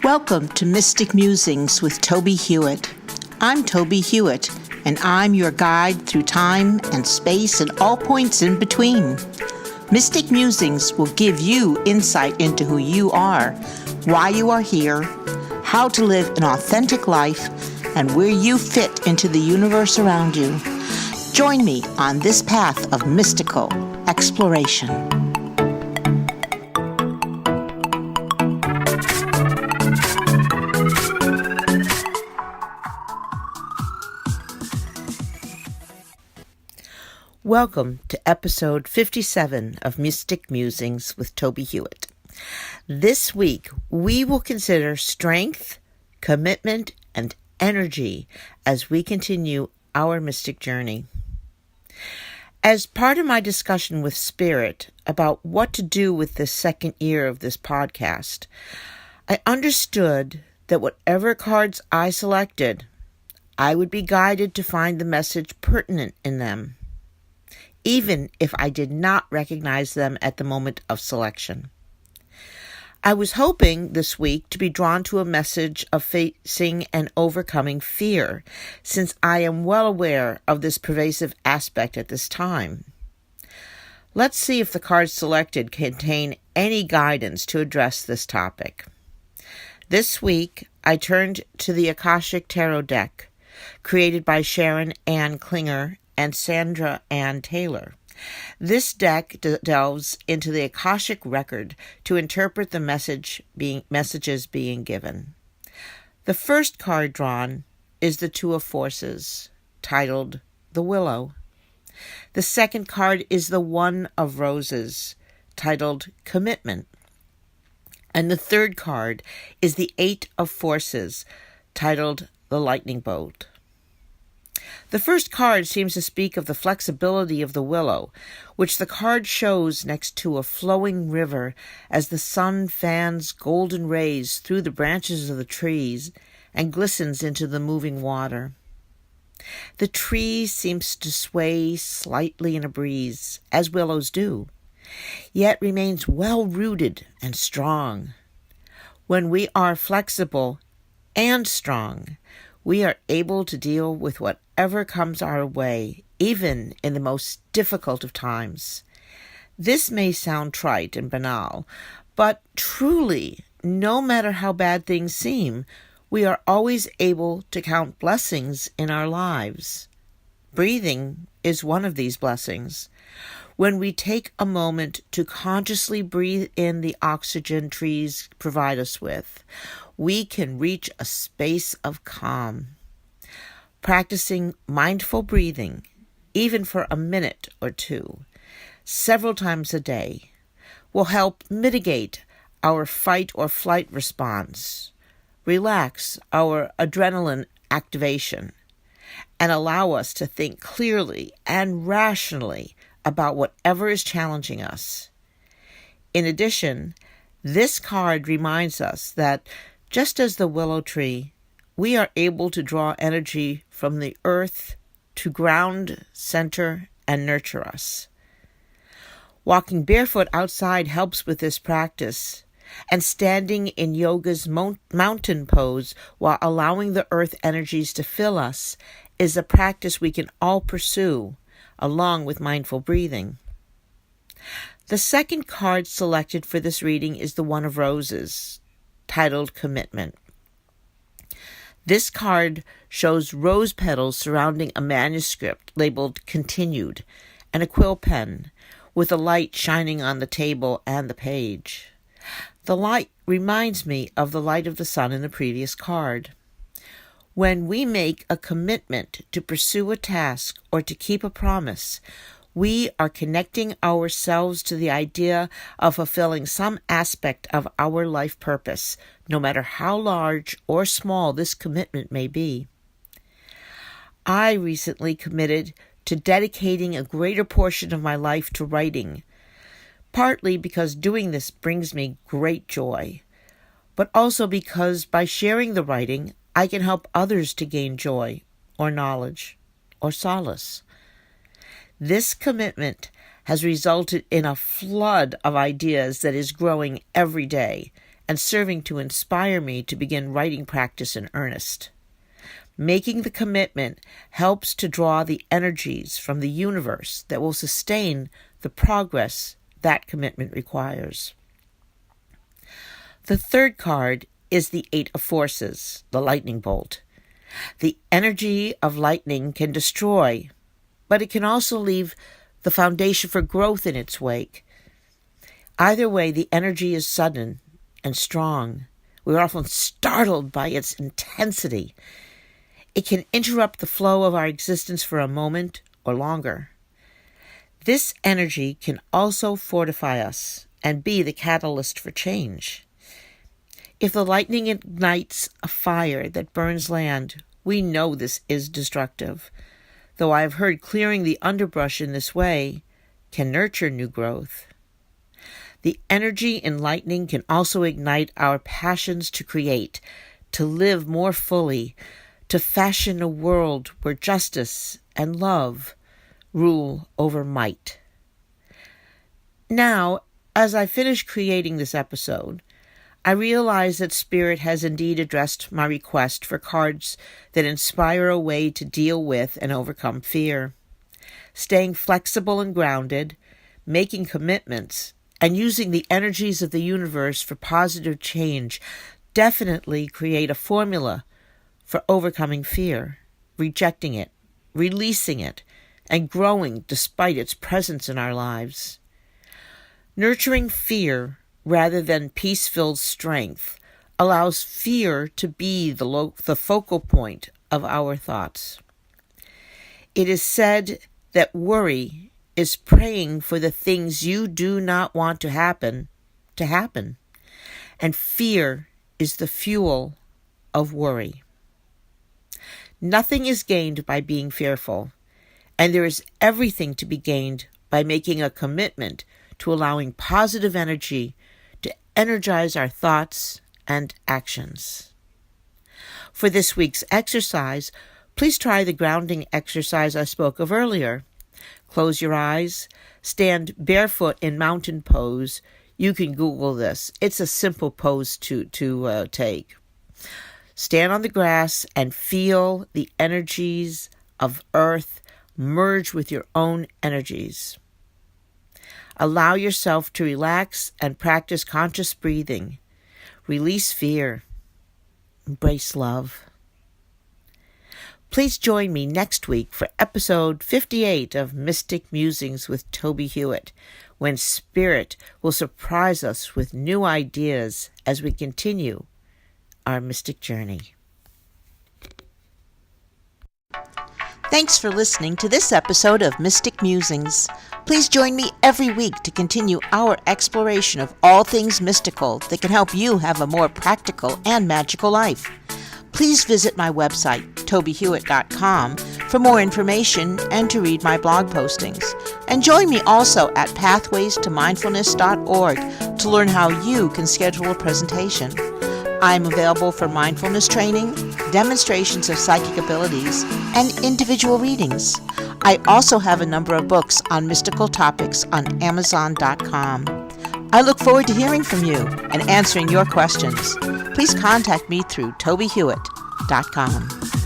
Welcome to Mystic Musings with Toby Hewitt. I'm Toby Hewitt, and I'm your guide through time and space and all points in between. Mystic Musings will give you insight into who you are, why you are here, how to live an authentic life, and where you fit into the universe around you. Join me on this path of mystical exploration. Welcome to episode 57 of Mystic Musings with Toby Hewitt. This week, we will consider strength, commitment, and energy as we continue our mystic journey. As part of my discussion with Spirit about what to do with this second year of this podcast, I understood that whatever cards I selected, I would be guided to find the message pertinent in them, even if I did not recognize them at the moment of selection. I was hoping this week to be drawn to a message of facing and overcoming fear, since I am well aware of this pervasive aspect at this time. Let's see if the cards selected contain any guidance to address this topic. This week, I turned to the Akashic Tarot deck, created by Sharon Ann Klinger and Sandra Ann Taylor. This deck delves into the Akashic record to interpret the messages being given. The first card drawn is the Two of Forces, titled The Willow. The second card is the One of Roses, titled Commitment. And the third card is the Eight of Forces, titled The Lightning Bolt. The first card seems to speak of the flexibility of the willow, which the card shows next to a flowing river as the sun fans golden rays through the branches of the trees and glistens into the moving water. The tree seems to sway slightly in a breeze, as willows do, yet remains well-rooted and strong. When we are flexible and strong, we are able to deal with whatever comes our way, even in the most difficult of times. This may sound trite and banal, but truly, no matter how bad things seem, we are always able to count blessings in our lives. Breathing is one of these blessings. When we take a moment to consciously breathe in the oxygen trees provide us with, we can reach a space of calm. Practicing mindful breathing, even for a minute or two, several times a day, will help mitigate our fight or flight response, relax our adrenaline activation, and allow us to think clearly and rationally about whatever is challenging us. In addition, this card reminds us that just as the willow tree, we are able to draw energy from the earth to ground, center, and nurture us. Walking barefoot outside helps with this practice, and standing in yoga's mountain pose while allowing the earth energies to fill us is a practice we can all pursue, along with mindful breathing. The second card selected for this reading is the One of Roses, titled Commitment. This card shows rose petals surrounding a manuscript labeled Continued and a quill pen with a light shining on the table and the page. The light reminds me of the light of the sun in the previous card. When we make a commitment to pursue a task or to keep a promise, we are connecting ourselves to the idea of fulfilling some aspect of our life purpose, no matter how large or small this commitment may be. I recently committed to dedicating a greater portion of my life to writing, partly because doing this brings me great joy, but also because by sharing the writing, I can help others to gain joy or knowledge or solace. This commitment has resulted in a flood of ideas that is growing every day and serving to inspire me to begin writing practice in earnest. Making the commitment helps to draw the energies from the universe that will sustain the progress that commitment requires. The third card is the Eight of Forces, the lightning bolt. The energy of lightning can destroy, but it can also leave the foundation for growth in its wake. Either way, the energy is sudden and strong. We are often startled by its intensity. It can interrupt the flow of our existence for a moment or longer. This energy can also fortify us and be the catalyst for change. If the lightning ignites a fire that burns land, we know this is destructive, though I have heard clearing the underbrush in this way can nurture new growth. The energy in lightning can also ignite our passions to create, to live more fully, to fashion a world where justice and love rule over might. Now, as I finish creating this episode, I realize that Spirit has indeed addressed my request for cards that inspire a way to deal with and overcome fear. Staying flexible and grounded, making commitments, and using the energies of the universe for positive change definitely create a formula for overcoming fear, rejecting it, releasing it, and growing despite its presence in our lives. Nurturing fear rather than peace-filled strength allows fear to be the focal point of our thoughts. It is said that worry is praying for the things you do not want to happen, and fear is the fuel of worry. Nothing is gained by being fearful, and there is everything to be gained by making a commitment to allowing positive energy to energize our thoughts and actions. For this week's exercise, please try the grounding exercise I spoke of earlier. Close your eyes, stand barefoot in mountain pose. You can Google this. It's a simple pose to take. Stand on the grass and feel the energies of earth merge with your own energies. Allow yourself to relax and practice conscious breathing. Release fear. Embrace love. Please join me next week for episode 58 of Mystic Musings with Toby Hewitt, when Spirit will surprise us with new ideas as we continue our mystic journey. Thanks for listening to this episode of Mystic Musings. Please join me every week to continue our exploration of all things mystical that can help you have a more practical and magical life. Please visit my website, TobieHewitt.com, for more information and to read my blog postings. And join me also at pathwaystomindfulness.org to learn how you can schedule a presentation. I'm available for mindfulness training, demonstrations of psychic abilities, and individual readings. I also have a number of books on mystical topics on Amazon.com. I look forward to hearing from you and answering your questions. Please contact me through TobieHewitt.com.